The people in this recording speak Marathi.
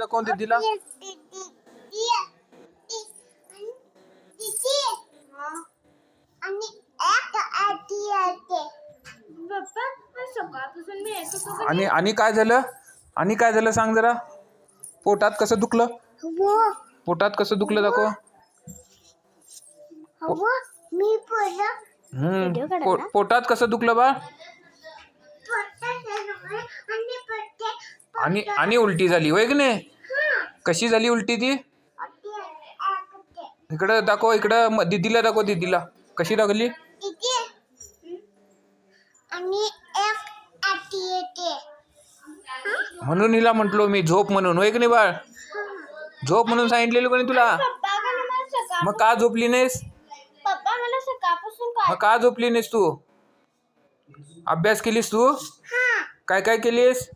कोण दीदीला आणि आणि काय झालं आणि काय झालं सांग जरा. पोटात कसं दुखलं पोटात कसं दुखलं दाखव. पोटात कसं दुखलं बा. आणि आणि उलटी झाली होय की नाही. कशी झाली उलटी ती. इकडं दाखव इकडं दीदीला दाखव दीदीला कशी लागली. म्हणून हिला म्हटलो मी झोप म्हणून होय की नाही बाळ. झोप म्हणून सांगितलेलं कोणी तुला. मग का झोपली नाहीस. पप्पा मला सकाळपासून मग का झोपली नाहीस तू. अभ्यास केलीस तू. काय काय केलीस.